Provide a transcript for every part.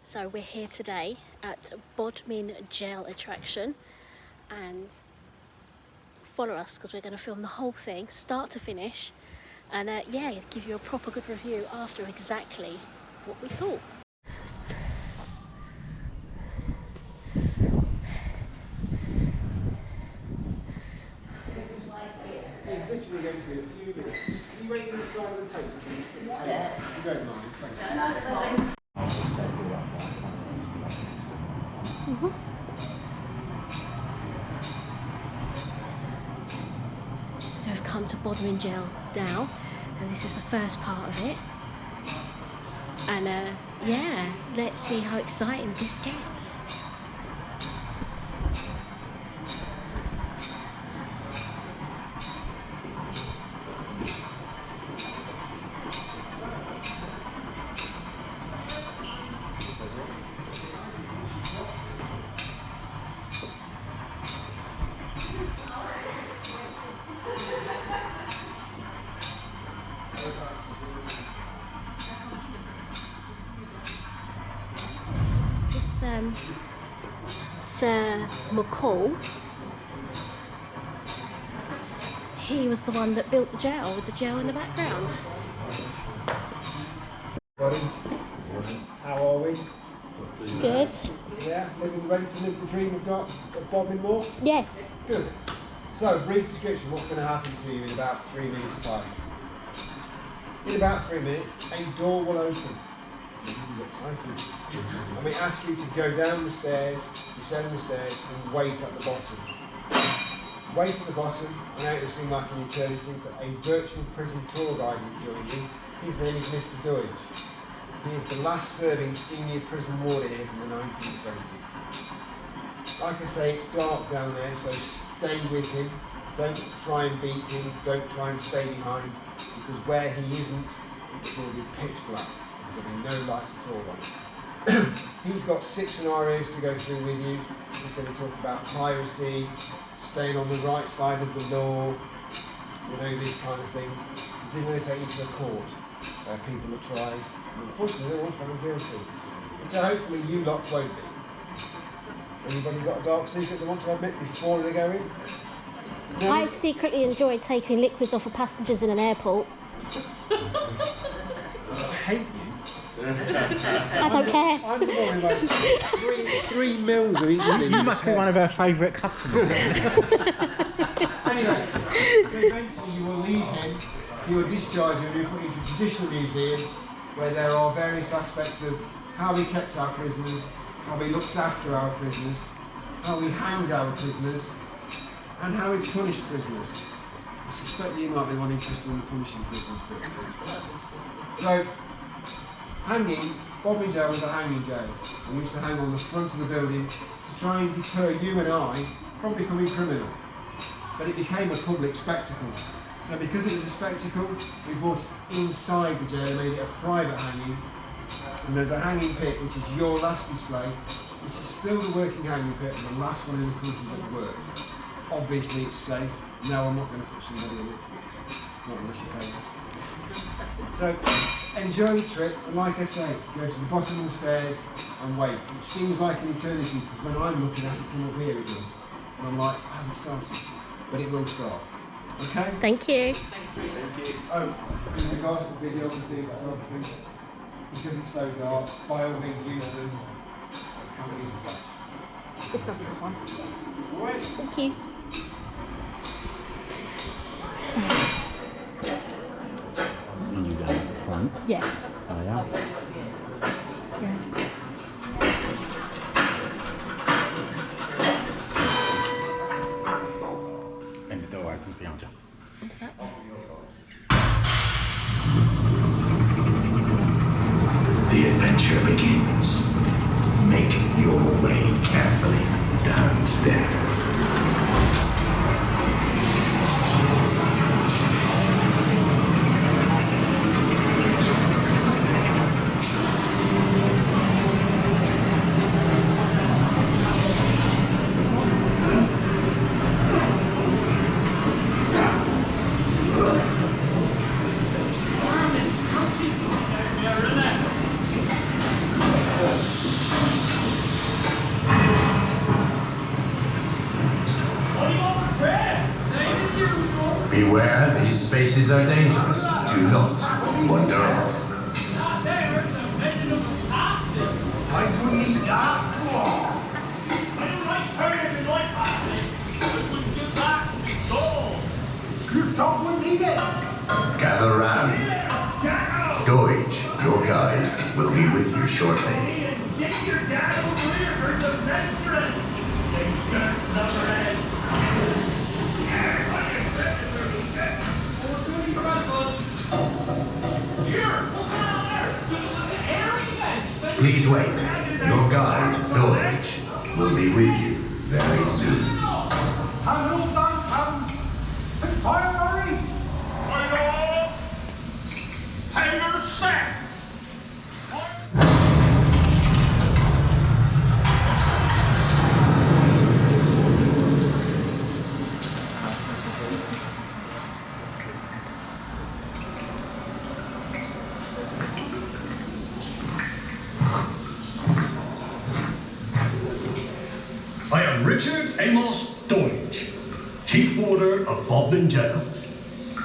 So we're here today at Bodmin Jail attraction, and follow us because we're going to film the whole thing start to finish, and yeah, give you a proper good review after exactly what we thought. It's literally going to be a few minutes. Just, can you wait on the side of the table? Yeah. If you don't mind, thank you. So we've come to Bodmin Jail now, and this is the first part of it. And yeah, let's see how exciting this gets. Sir McCall, he was the one that built the jail with the jail in the background. How are we? Good. Yeah, ready to live the dream of Bodmin more? Yes. Good. So, brief description, what's going to happen to you in about 3 minutes' time. In about 3 minutes, a door will open. You're excited. And we ask you to go down the stairs, descend the stairs, and wait at the bottom. Wait at the bottom. I know it will seem like an eternity, but a virtual prison tour guide will join you. His name is Mr. Dudge. He is the last serving senior prison warder here from the 1920s. Like I say, it's dark down there, so stay with him. Don't try and beat him. Don't try and stay behind, because where he isn't, it will be pitch black. There'll be no lights at all on. He's got 6 scenarios to go through with you. He's going to talk about piracy, staying on the right side of the law, you know, these kind of things. He's even going to take you to a court where people are tried, and unfortunately they're all found guilty. So hopefully you lot won't be. Anybody got a dark secret they want to admit before they go in? No? I secretly enjoy taking liquids off of passengers in an airport. I hate you. I don't care. I'm the one who has 3 mils of insulin. You must be one of our favourite customers. Anyway, so eventually you will leave him, he will discharge you, and you'll put you into a traditional museum where there are various aspects of how we kept our prisoners, how we looked after our prisoners, how we hanged our prisoners, and how we punished prisoners. I suspect that you might be one interested in punishing prisoners. So, hanging, Bodmin Jail was a hanging jail. We used to hang on the front of the building to try and deter you and I from becoming criminal. But it became a public spectacle. So because it was a spectacle, we brought it inside the jail, made it a private hanging. And there's a hanging pit, which is your last display, which is still the working hanging pit and the last one in the country that works. Obviously it's safe. No, I'm not going to put somebody in it. Not unless you pay me. So, enjoy the trip, and like I say, go to the bottom of the stairs and wait. It seems like an eternity, because when I'm looking at it from up here it does. And I'm like, hasn't started. But it will start. Okay? Thank you. Thank you. Oh, in regards to videography, photography, because it's so dark, by all means use them. Can't use the flash. It's not this one. It's alright. Thank you. And you go at the front. Yes. Oh yeah. Yeah. And the door opens behind you. What's that? The adventure begins. Make your way carefully downstairs. Beware, these spaces are dangerous. Do not wander off. Gather round. Deutsch, your guide, will be with you shortly. Please wait. Your guide, Deutsch, will be with you very soon. I am Richard Amos Deutsch, Chief Warder of Bodmin Jail,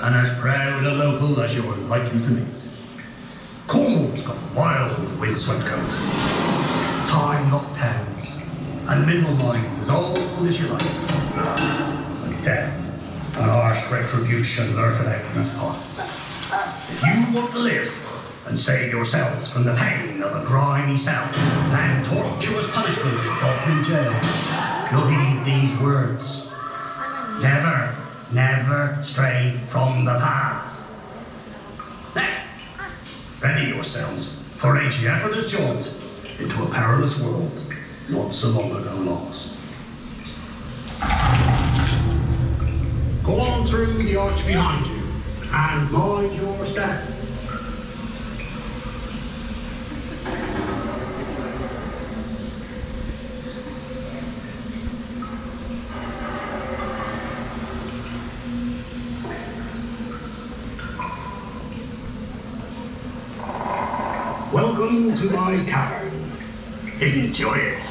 and as proud a local as you are likely to meet. Cornwall's got wild, windswept coasts, time-locked towns, and mineral mines as old as you like. And death and harsh retribution lurking out in these parts. If you want to live and save yourselves from the pain of a grimy cell and tortuous punishment in Bodmin Jail, you'll heed these words. Never, never stray from the path. Now, ready yourselves for a hazardous jaunt into a perilous world not so long ago lost. Go on through the arch behind you and mind your step. Welcome to my cavern. Enjoy it.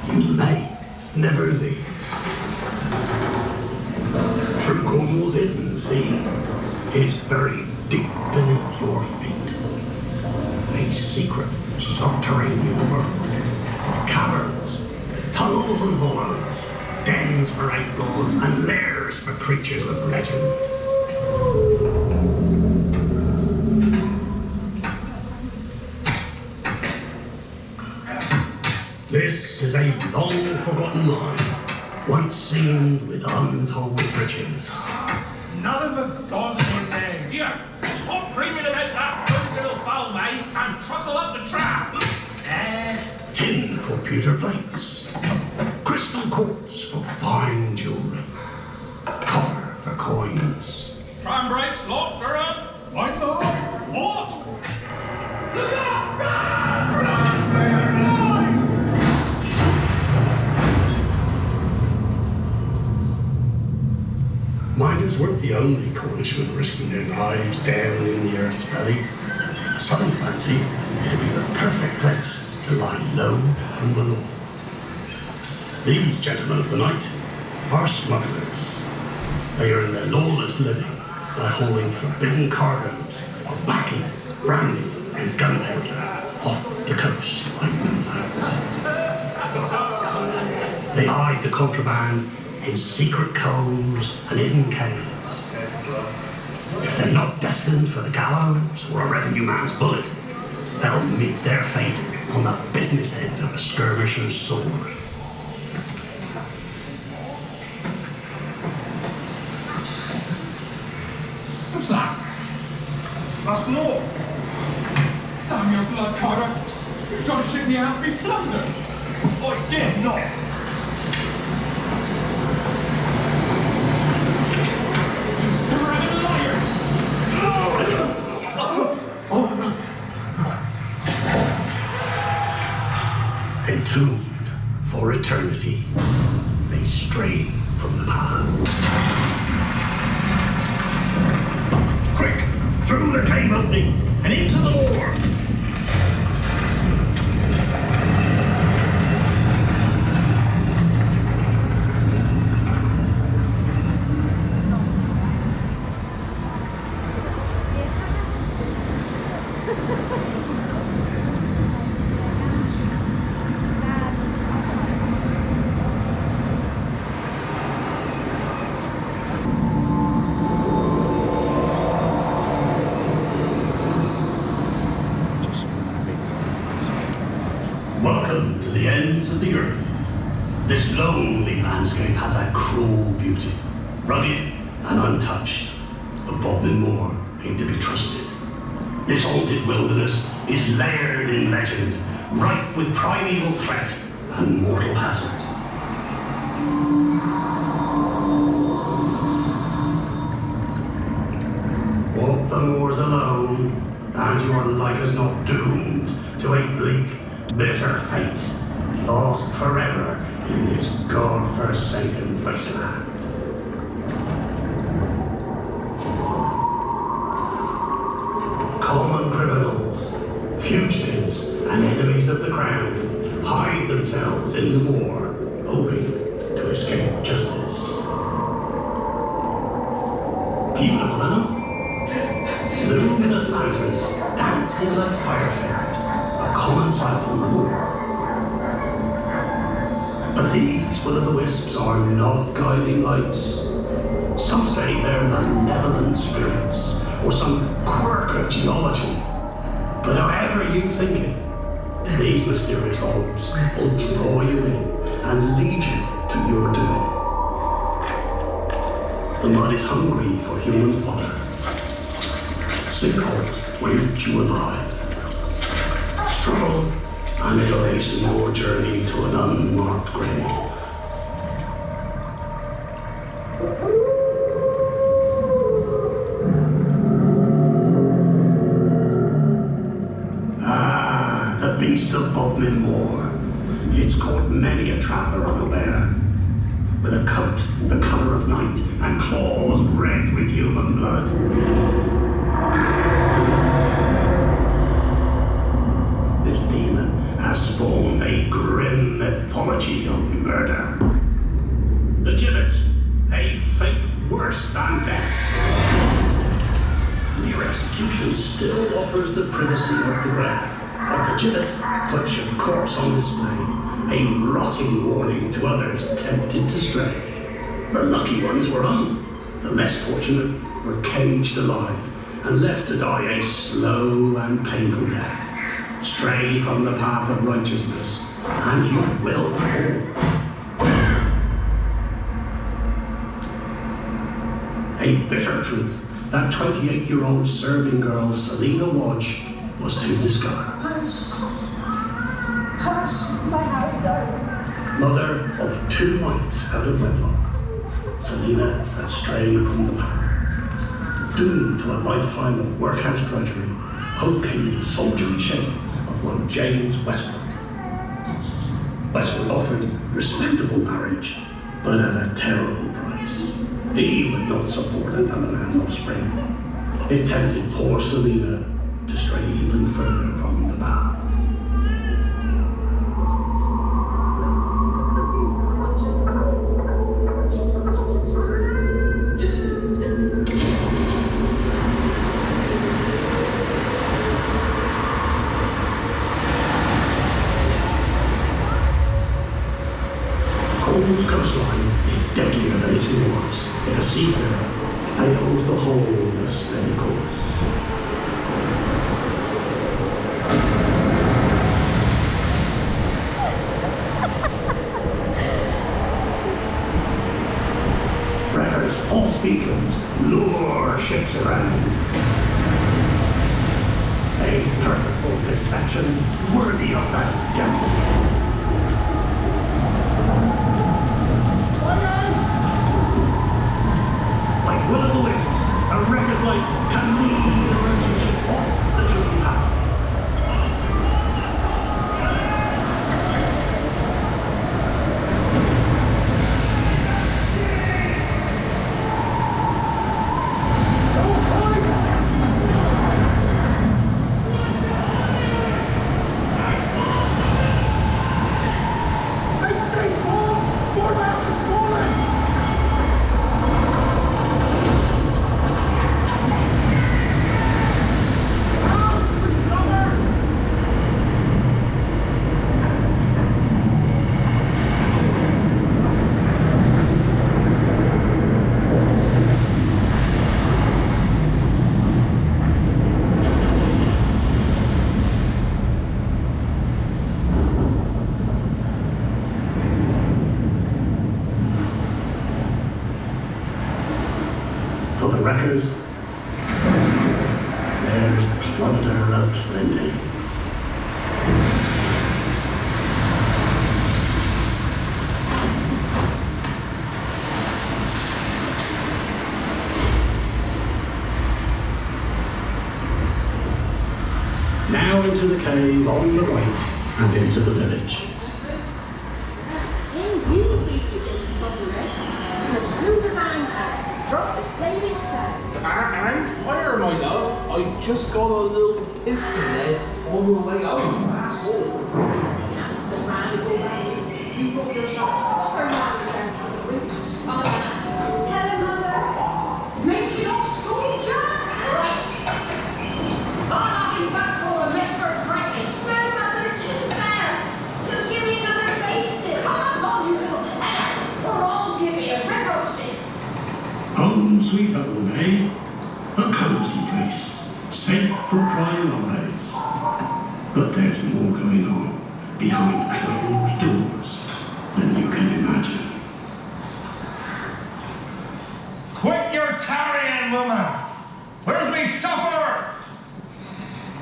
You may never leave. True Cornwall's hidden, see? It's buried deep beneath your feet. A secret subterranean world of caverns, tunnels and hollows, dens for outlaws and lairs for creatures of legend. This is a long-forgotten mine, once seamed with untold riches. Nothing but God in there. Dear, stop dreaming about that good little foul mate and truckle up the trap. Tin for pewter plates, crystal quartz for fine jewellery, copper for coins. Tram brakes locked, Durham. Find the what? Look out! Run! Miners weren't the only Cornishmen risking their lives down in the earth's belly. Some fancied it'd be the perfect place to lie low from the law. These gentlemen of the night are smugglers. They earn their lawless living by hauling forbidden cargoes of baccy, brandy, and gunpowder off the coast like moonlight. They hide the contraband in secret coves and hidden caves. If they're not destined for the gallows or a revenue man's bullet, they'll meet their fate on the business end of a skirmisher's sword. What's that? That's law. Damn your blood, Carter. You're trying to ship me out for plunder. I dare not. Entombed for eternity, they stray from the path. Quick, through the cave opening and into the moor. Welcome to the ends of the earth. This lonely landscape has a cruel beauty, rugged and untouched. But Bodmin Moor ain't to be trusted. This haunted wilderness is layered in legend, ripe with primeval threat and mortal hazard. Walk the moors alone, and you are like as not doomed to a bleak, bitter fate, lost forever in this god-forsaken wasteland. Common criminals, fugitives, and enemies of the crown hide themselves in the moor, hoping to escape justice. Beautiful, huh? Luminous lanterns dancing like fire fairies, a common sight on the moor. But these will-o'-the-wisps are not guiding lights. Some say they're malevolent spirits, or some quirk of geology. But however you think it, these mysterious orbs will draw you in and lead you to your doom. The mud is hungry for human fodder. Sinkholes will eat you alive. Struggle, and it'll hasten your journey to an unmarked grave. Ah, the beast of Bodmin Moor. It's caught many a traveller unaware. With a coat the colour of night and claws red with human blood. This demon has spawned a grim mythology of murder. The gibbet, a fate worse than death. Mere execution still offers the privacy of the grave, but the gibbet puts your corpse on display, a rotting warning to others tempted to stray. The lucky ones were hung, the less fortunate were caged alive and left to die a slow and painful death. Stray from the path of righteousness, and you will fall. A bitter truth that 28-year-old serving girl Selena Wadge was to discover. Mother of 2 mites out of wedlock, Selena had strayed from the path. Doomed to a lifetime of workhouse drudgery, hope came in the soldierly shape of one James Westwood. Westwood offered respectable marriage, but at a terrible price. He would not support another man's offspring. It tempted poor Selena to stray even further from the path. Cornwall's coastline is deadlier than its moors if a seafarer fails to hold a steady course. Wreckers' false beacons lure ships around. A purposeful deception worthy of that devil. Like will-o'-the-wisps, a wrecker's light can lead a merchant ship off the tricky path. quarters. There's plunder up plenty. Now into the cave on the right and into the village. And you beat your deep buzzard, and as smooth as ankles, drop as Davy's sound. I'm fire, my love. I just got a little piston there on the way home. That's all. Handsome radical ways, you put yourself proper round down to the roots. Hello, Mother. Makes you not school, John? Right. I'll be back for the mix for drinking. No, Mother, keep there. You'll give me another basin. Come on, you little hair, or I'll give you a red roasting. Home sweet home, eh? A cozy place, safe from prying eyes. But there's more going on behind closed doors than you can imagine. Quit your tarrying, woman. Where's me supper?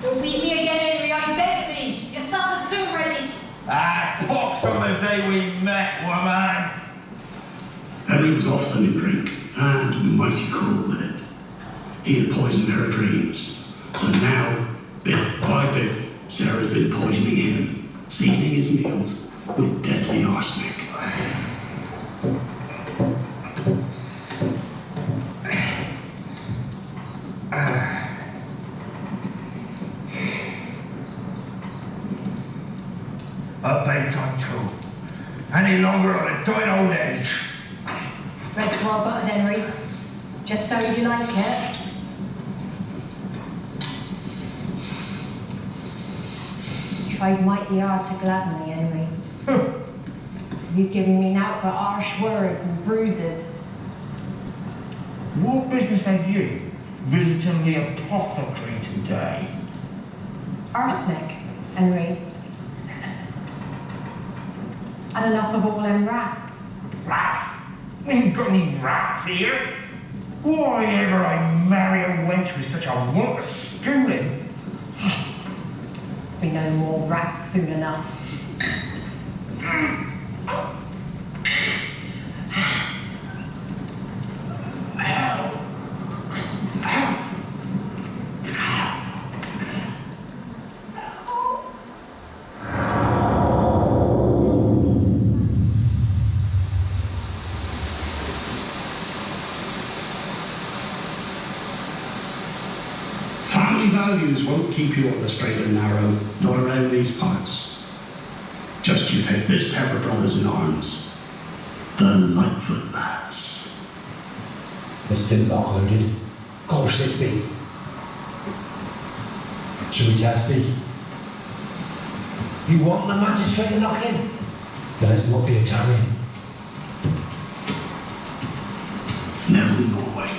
Don't beat me again, Henry, I beg thee. Your supper's soon ready. Ah, pox on the day we met, woman. Henry was often in drink and mighty cruel with it. He had poisoned her dreams. So now, bit by bit, Sarah's been poisoning him, seasoning his meals with deadly arsenic. A bedtime too. Any longer on a dying old age. Bread's well buttered, Henry. Just how would you like it? Tried mighty hard to gladden me, Henry. You've given me naught but harsh words and bruises. What business had you visiting the apothecary today? Arsenic, Henry. Had enough of all them rats. Rats? We ain't got any rats here. Why ever I marry a wench with such a want of schooling? Be no more rats soon enough. Family values won't keep you on the straight and narrow, not around these parts. Just you take this pair of brothers in arms, the Lightfoot lads. Mr. Lockwood, course it be. Should we test thee? You want the magistrate to knock in? Let's not be Italian. Neville Norway,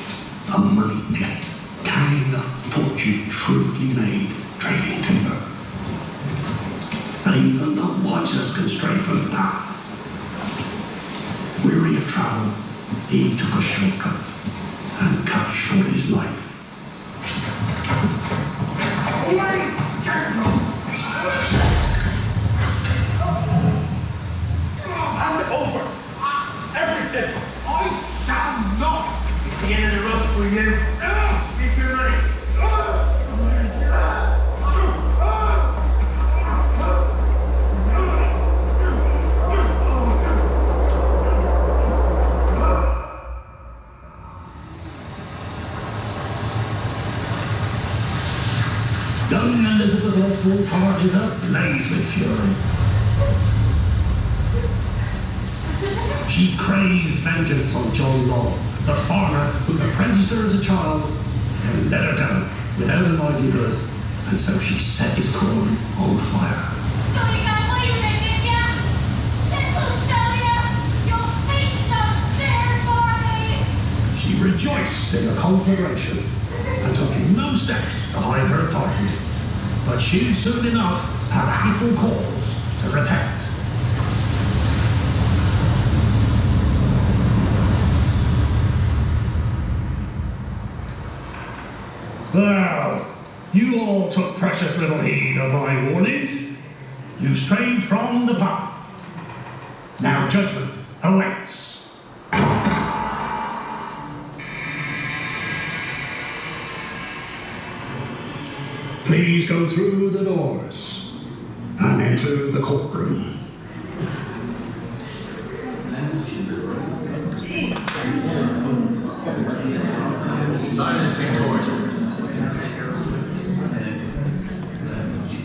a money jet, carrying a fortune shrewdly made, trading timber. But even the wisest can stray from the path. Weary of travel, he took a shortcut and cut short his life. Hand it over. Everything. I shall not. It's the end of the road for you. Give your money. Young Elizabeth Oswald's heart is ablaze with fury. She craved vengeance on John Law, the farmer who apprenticed her as a child and let her go without a livelihood, and so she set his corn on fire. She rejoiced in the conflagration and took no steps to hide her party, but she'd soon enough have ample cause to repent. You all took precious little heed of my warnings. You strayed from the path. Now judgment awaits. Please go through the doors and enter the courtroom. Silence in court.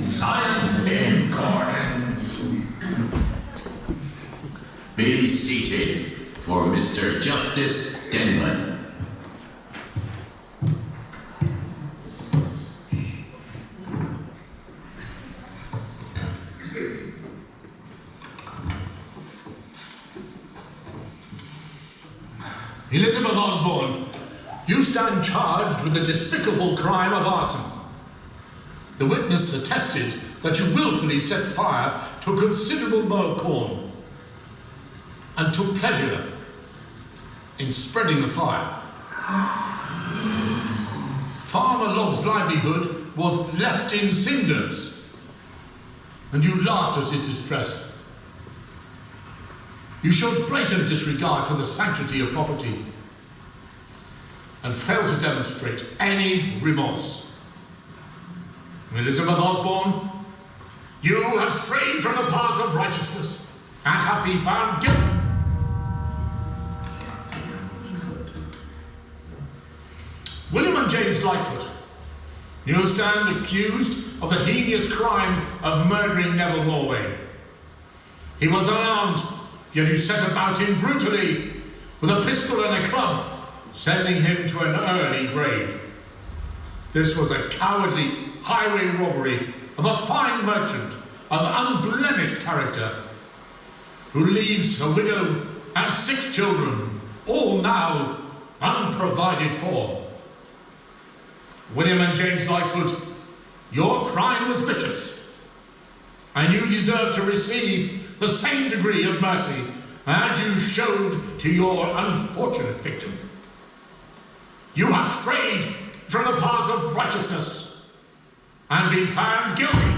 Silence in court. Be seated for Mr. Justice Denman. Elizabeth Osborne, you stand charged with the despicable crime of arson. The witness attested that you willfully set fire to a considerable mow of corn and took pleasure in spreading the fire. Farmer Logg's livelihood was left in cinders, and you laughed at his distress. You showed blatant disregard for the sanctity of property and failed to demonstrate any remorse. Elizabeth Osborne, you have strayed from the path of righteousness and have been found guilty. William and James Lightfoot, you stand accused of the heinous crime of murdering Neville Norway. He was unarmed, yet you set about him brutally with a pistol and a club, sending him to an early grave. This was a cowardly highway robbery of a fine merchant of unblemished character, who leaves a widow and 6 children, all now unprovided for. William and James Lightfoot, your crime was vicious, and you deserve to receive the same degree of mercy as you showed to your unfortunate victim. You have strayed from the path of righteousness and been found guilty.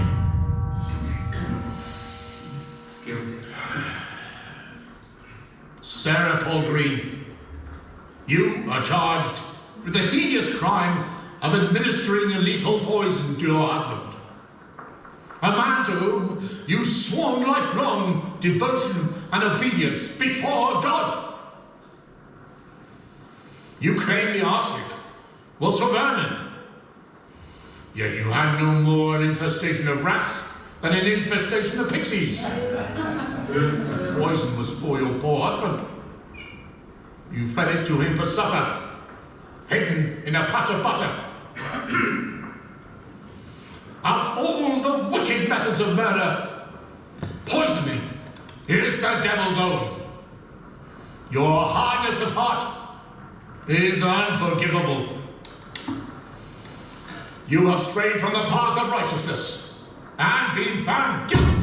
Sarah Paul Green, you are charged with the heinous crime of administering a lethal poison to your husband, a man to whom you sworn lifelong devotion and obedience before God. You claim the arsenic was for vermin, yet you had no more an infestation of rats than an infestation of pixies. The poison was for your poor husband. You fed it to him for supper, hidden in a pot of butter. Of all the wicked methods of murder, poisoning is the devil's own. Your hardness of heart is unforgivable. You have strayed from the path of righteousness and been found guilty.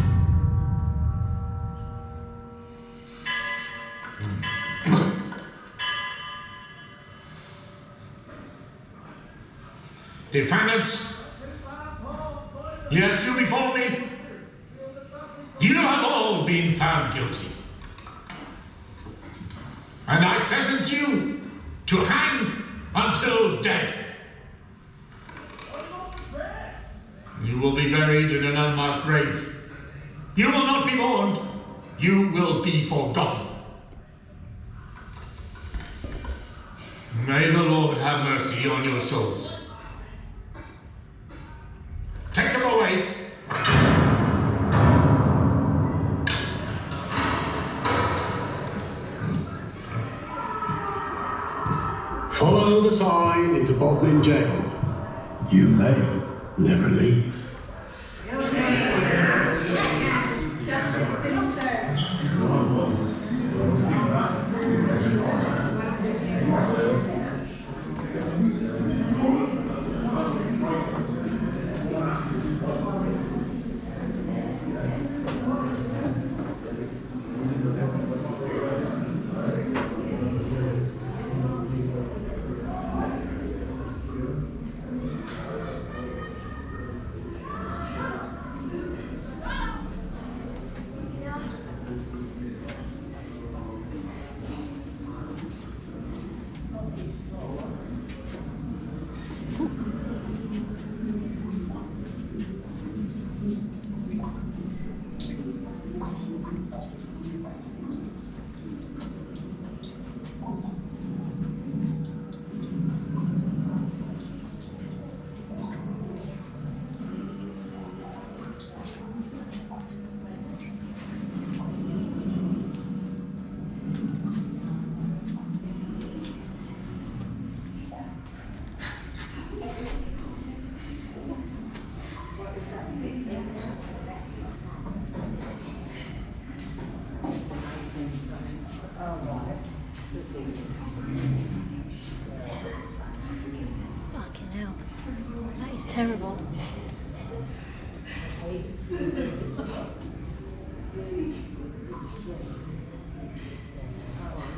Defendants, yes, you before me, you have all been found guilty. And I sentence you to hang until dead. You will be buried in an unmarked grave. You will not be mourned. You will be forgotten. May the Lord have mercy on your souls. Take them away. Follow the sign into Bodmin Jail. You may never leave. Justice been served.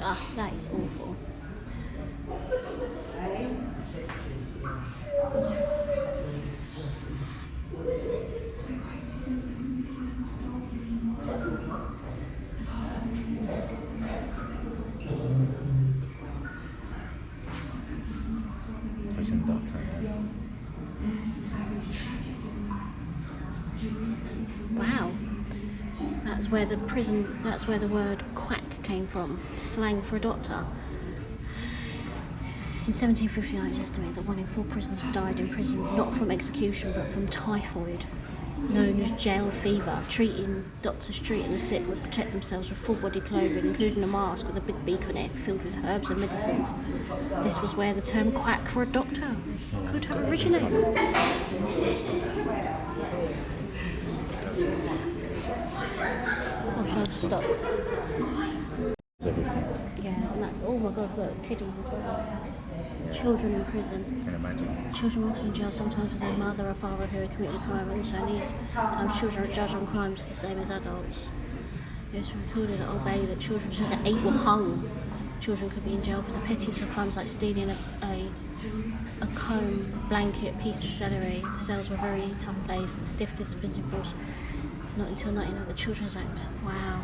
Ah, that is awful. Prison doctor. Wow. That's where the word quack came from, slang for a doctor. In 1759 it was estimated that 1 in 4 prisoners died in prison, not from execution but from typhoid, known as jail fever. Doctors treating the sick would protect themselves with full body clothing, including a mask with a big beak on it filled with herbs and medicines. This was where the term quack for a doctor could have originated. Oh, shall I stop? Yeah, and that's, oh my god, look, kiddies as well. Children in prison. Can you imagine? Children are often in jail, sometimes with their mother or father who have committed a crime, and also in these times children are judged on crimes the same as adults. It was recorded at Old Bailey that children should get 8 were hung. Children could be in jail for the pettiest of crimes like stealing a comb, blanket, piece of celery. The cells were very tough placed and stiff discipline enforced not until 1990, the Children's Act. Wow.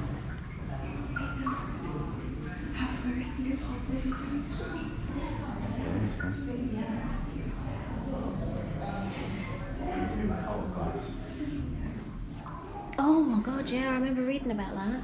Oh my god, yeah, I remember reading about that.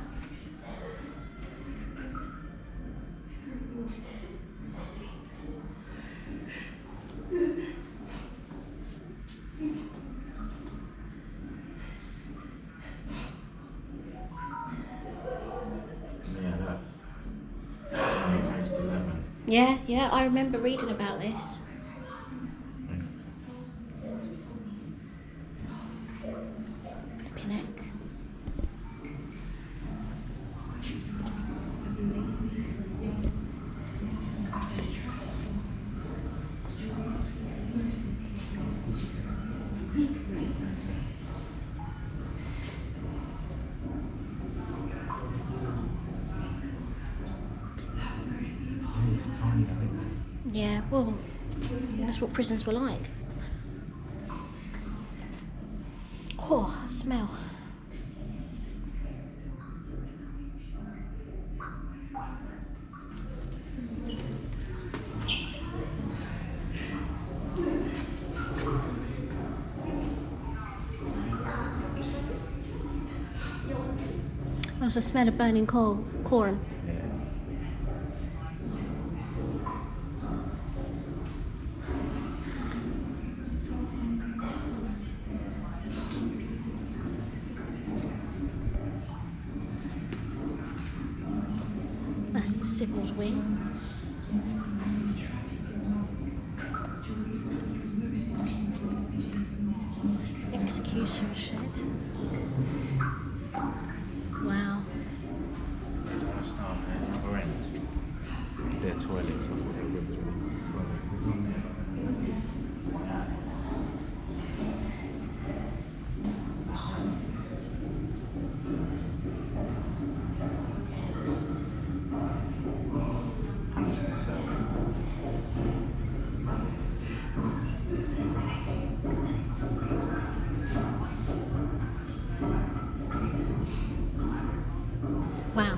Yeah, I remember reading about this. Flip your neck. Yeah, well, that's what prisons were like. Oh, that smell. That's the smell of burning corn. That's the Sybil's wing. Execution shed. Wow. Start at the other end. Their toilets, I thought they were toilets. Wow.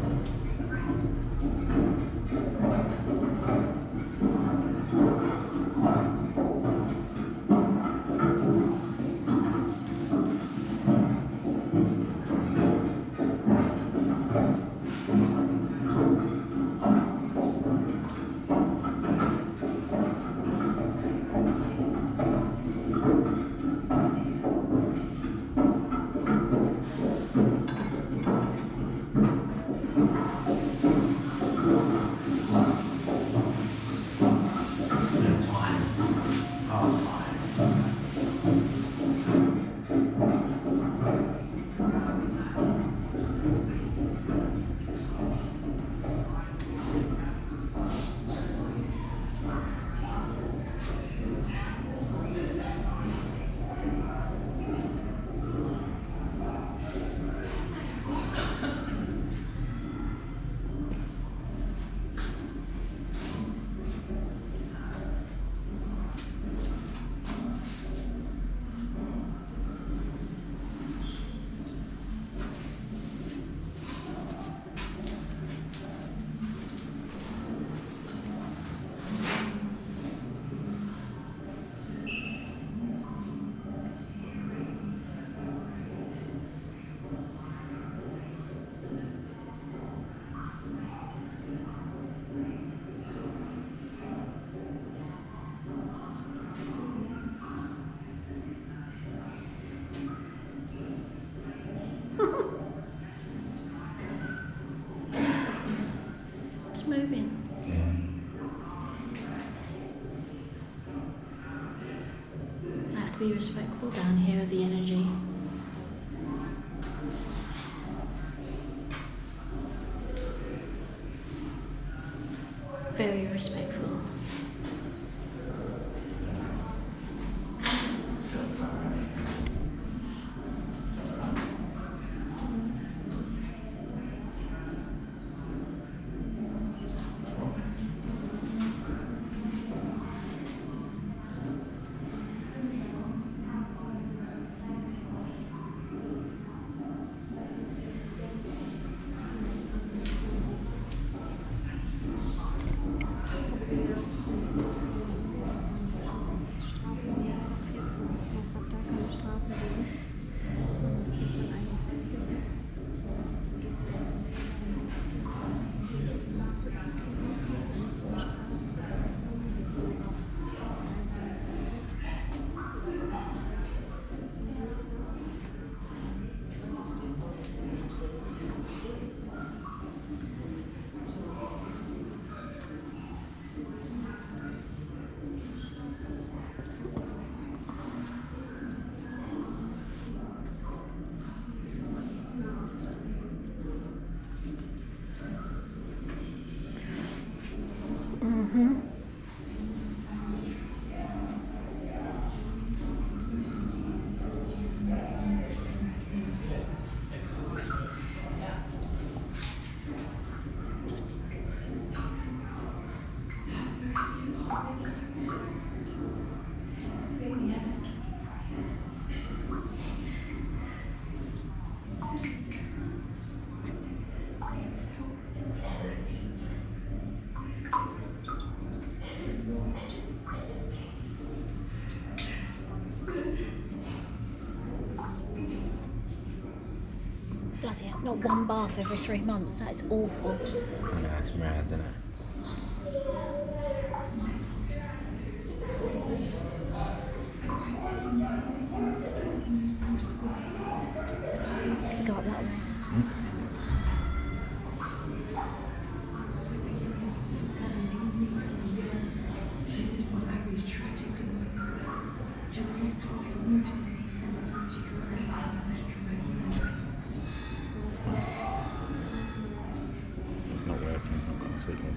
moving. I have to be respectful down here of the energy. Very respectful. Bloody hell, not one bath every 3 months, that is awful. I know, it's mad, isn't it? To go up that way. It's not working, I've got no signal.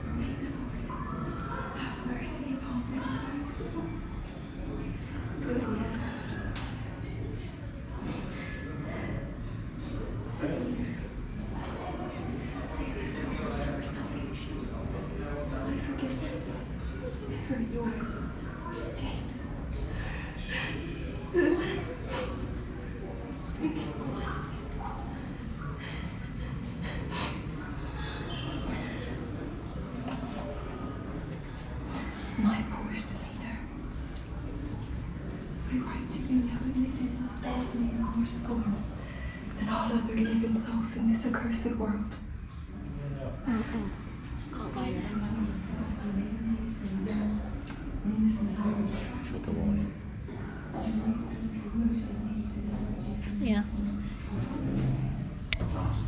My poor Selena. I write to you knowing that you must hold me in more scorn than all other living souls in this accursed world. Can't buy that. Trigger warning. Yeah. Fast.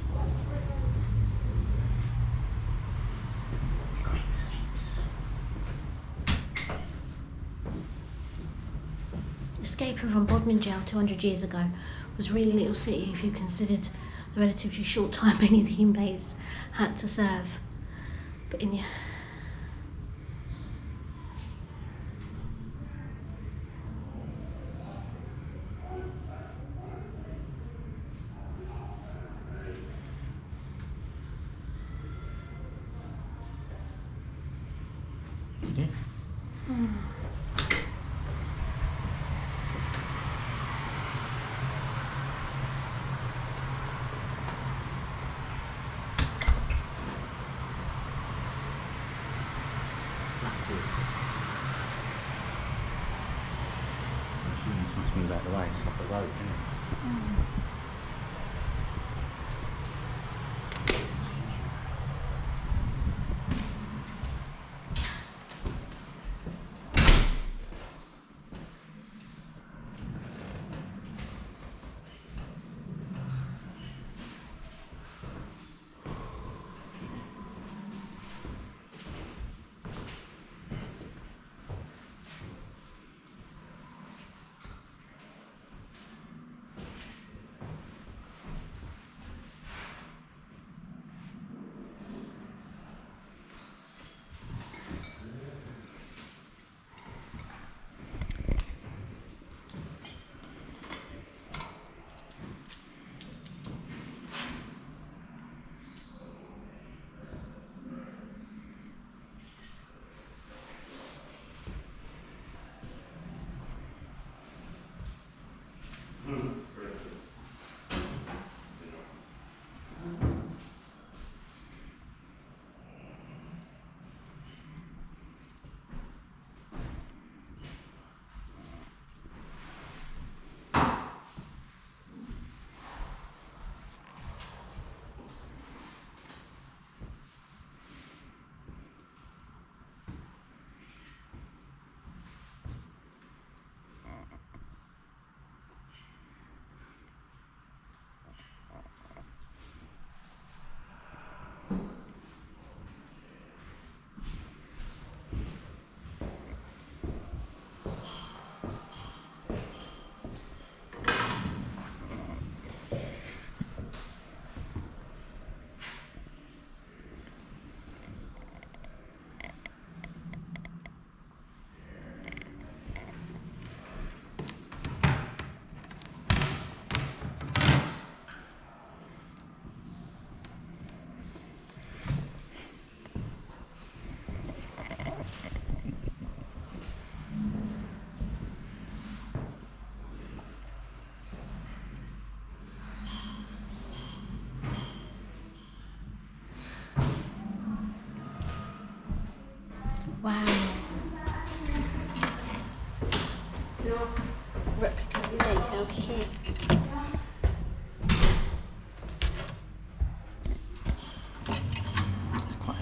Escaping from Bodmin Jail 200 years ago was a really little city if you considered the relatively short time many of the inmates had to serve. But in the Must move out the way, it's off the road, isn't it?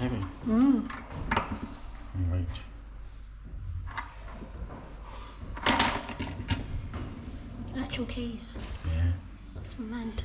heavy. Reach. Actual keys. Yeah. It's meant.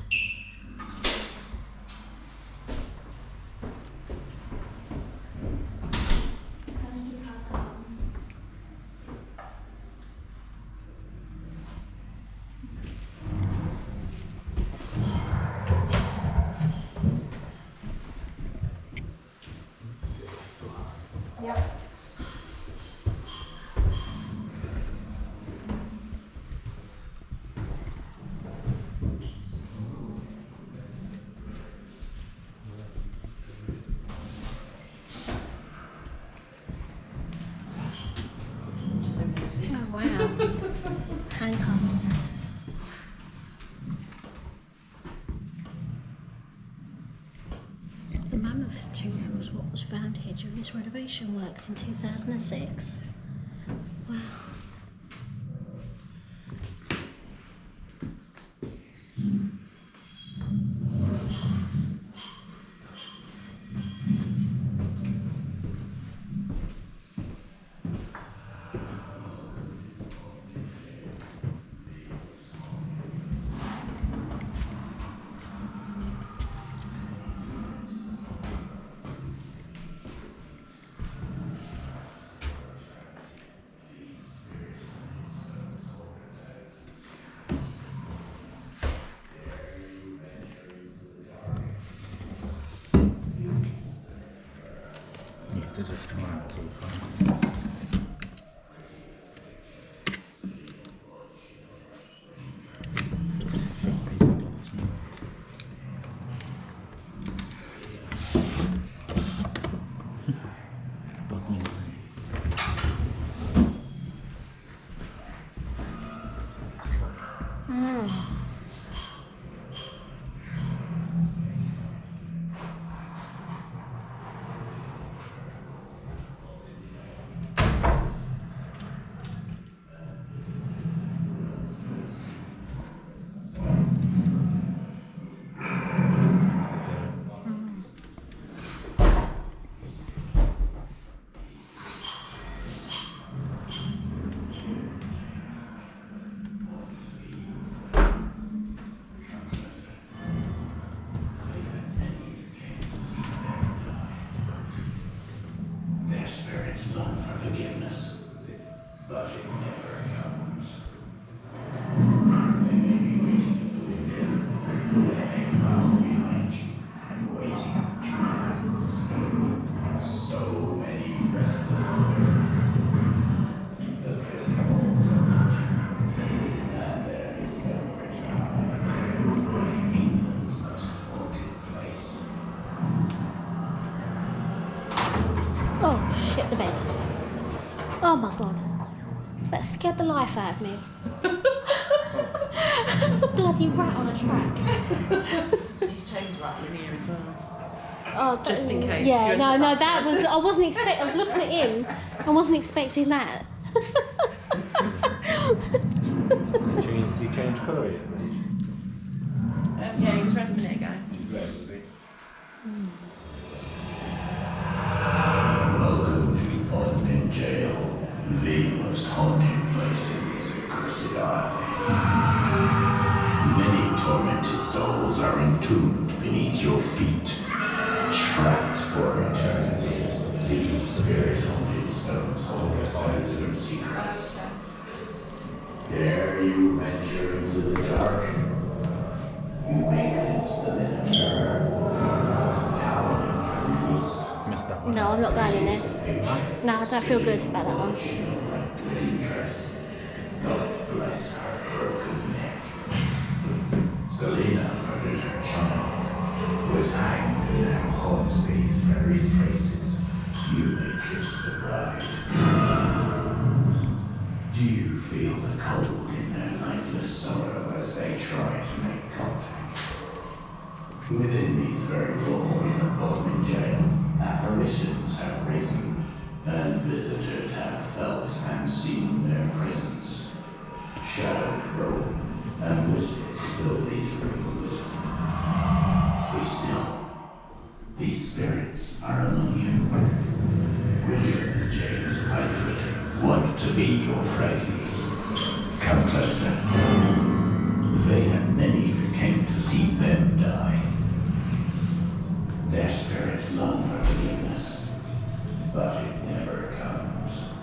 Oh wow. Handcuffs. The mammoth tooth was what was found here during this renovation works in 2006. Wow. You have to just come out to the front. Just a thick piece of glass now. Bodmin. Their spirits long for forgiveness, but it never comes. They may be waiting at the window, they may prowl behind you, waiting to pounce. So many restless spirits. The prison walls are touching, and there is no return. England's most haunted place. Oh shit, the bed. Oh my god. That scared the life out of me. There's a bloody rat on a track. These chains rattling here as well. Oh, Just in case. Yeah, you no, end up that upstairs. was. I wasn't expecting. I was looking at him. I wasn't expecting that. He changed colour yet? Yeah, he was red a minute ago. Welcome to Bodmin Jail, the most haunted place in this accursed isle. Many tormented souls are entombed beneath your feet, trapped for eternity. These spirit-haunted stones hold poison secrets. Dare you venture into the dark? You may glimpse the men of terror, howling for release. Missed that one. No, I'm not going in there. No, I don't feel good about that one. God bless her broken neck. Selena murdered her child, was hanged and now haunts these very spaces. You may kiss the bride. Do you feel the cold in their lifeless sorrow as they try to make contact? Within these very walls of Bodmin Jail, apparitions have risen, and visitors have felt and seen their presence. Shadows roam, and whispers fill these rooms. Be still. These spirits are among you. Richard James Lightfoot want to be your friends. Come closer. They had many who came to see them die. Their spirits long for forgiveness, but it never comes.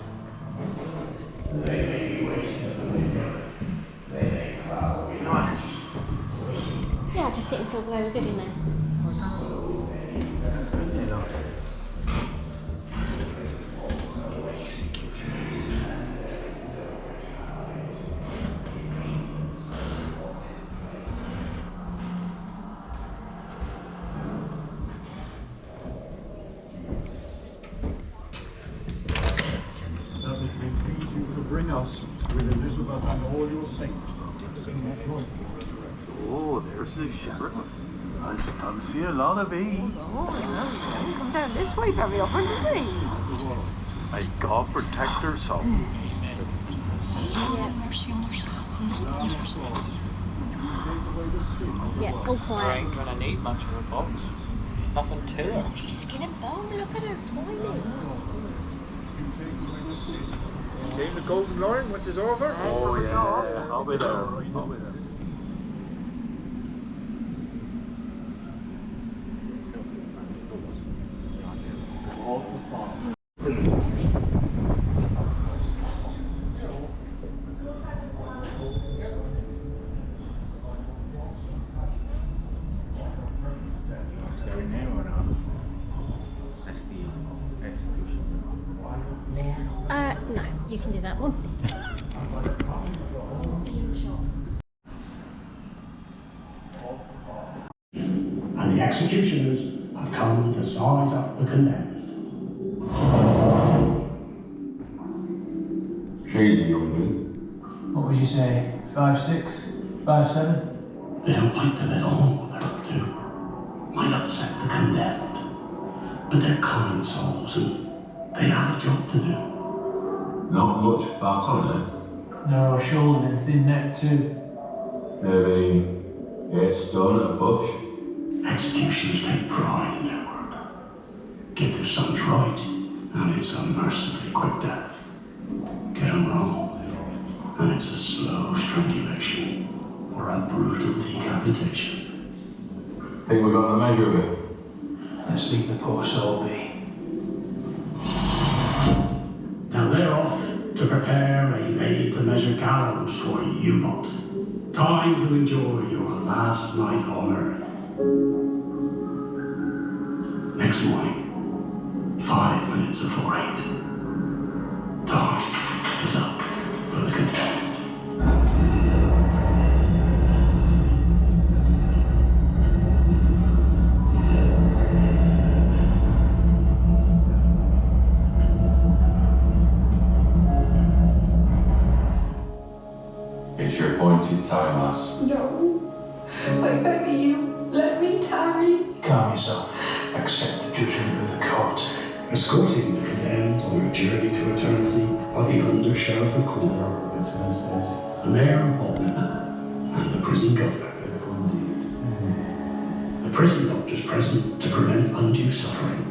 They may be waiting at the window. They may prowl behind. Yeah, I just didn't feel very good in there. Does it please you to bring us with Elizabeth and all your saints? Oh, there's the sheriff. I see a lot of these. Oh, yeah. He come down this way very often, doesn't he? May God protect their soul. Yeah, all I quiet. ain't gonna need much of a box. Nothing to it. She's skin and bone, look at her, tiny. Came the golden line, which is over. Oh, yeah. I'll be there. I'll be there. Go in there or not? That's the execution. No, you can do that one. And the executioners have come to size up the condemned. Treason, young man. What would you say? 5'6", 5'7"? They don't like to let on what they're up to. Might upset the condemned. But they're kind souls and they have a job to do. Not much fat on it. Narrow shouldered and thin neck too. Maybe 8 stone at a push. Executioners take pride in their work. Get their sons right, and it's a mercifully quick death. Get them wrong, and it's a slow strangulation or a brutal decapitation. Think we got the measure of it? Let's leave the poor soul be. Now they're off to prepare a made-to-measure gallows for you lot. Time to enjoy your last night on Earth. Next morning, 5 minutes before 8. Time is up for the condemned. It's your appointed time, lass. No. I beg of you, let me tarry. Calm yourself. Accept the judgment of the court. Escorting the condemned on their journey to eternity are the Under-Sheriff of Cornwall, the Mayor of Bodmin, and the prison governor. The prison doctor's present to prevent undue suffering,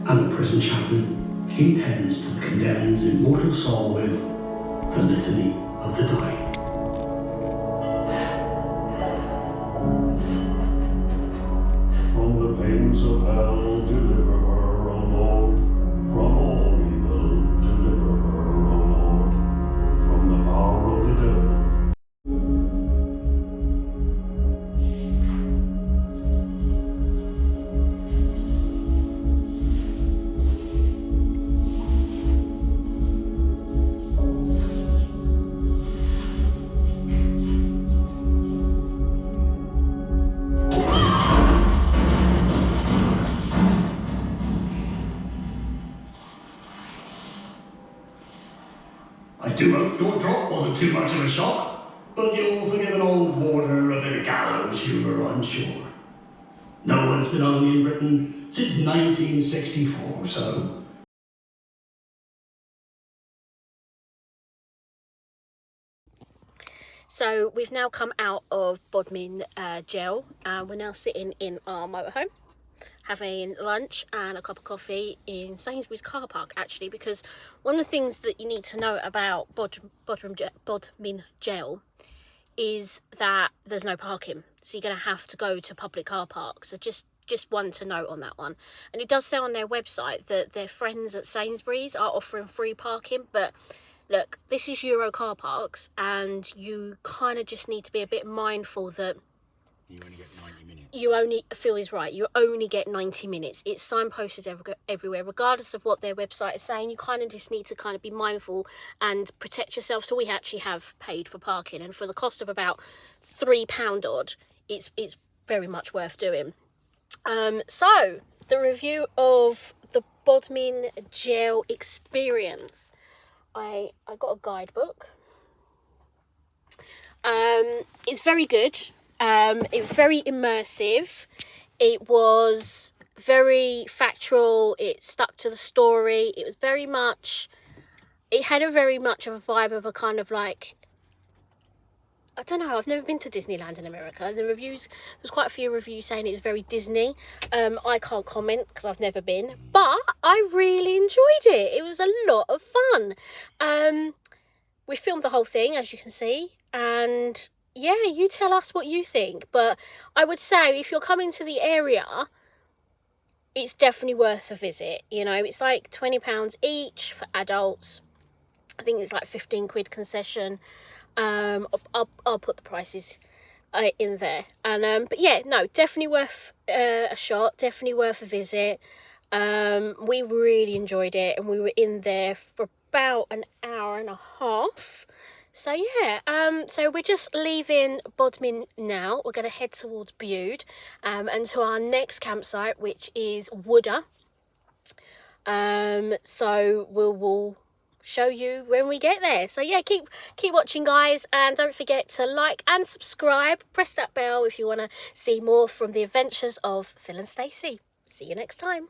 and the prison chaplain, he tends to the condemned's immortal soul with the Litany of the Dying. From the pains of hell, deliver her, O Lord. From all evil, deliver her, O Lord. From the power of the devil. I do hope your drop wasn't too much of a shock, but you'll forgive an old warder a bit of gallows humour, I'm sure. No one's been hung in Britain since 1964, so So we've now come out of Bodmin Jail. We're now sitting in our motorhome, having lunch and a cup of coffee in Sainsbury's car park, actually, because one of the things that you need to know about Bodmin Jail is that there's no parking, so you're going to have to go to public car parks. So just one to note on that one. And it does say on their website that their friends at Sainsbury's are offering free parking, but look, this is Euro car parks, and you kind of just need to be a bit mindful that you only get 90 minutes. Phil is right, you only get 90 minutes. It's signposted everywhere, regardless of what their website is saying. You kind of just need to kind of be mindful and protect yourself. So we actually have paid for parking, and for the cost of about £3 odd, it's very much worth doing. So the review of the Bodmin Jail experience. I got a guidebook. It's very good. It was very immersive. It was very factual. It stuck to the story. It was very much, it had a very much of a vibe of a kind of like, I don't know, I've never been to Disneyland in America. The reviews, there's quite a few reviews saying it was very Disney. I can't comment because I've never been, but I really enjoyed it. It was a lot of fun. We filmed the whole thing, as you can see, and yeah, you tell us what you think. But I would say if you're coming to the area, it's definitely worth a visit. You know, it's like £20 each for adults. I think it's like 15 quid concession. I'll put the prices in there. And but yeah, no, definitely worth a shot, definitely worth a visit. We really enjoyed it, and we were in there for about an hour and a half. So yeah, so we're just leaving Bodmin now. We're going to head towards Bude, and to our next campsite, which is Wooder. So we'll show you when we get there. So yeah, keep watching, guys, and don't forget to like and subscribe. Press that bell if you want to see more from the adventures of Phil and Stacey. See you next time.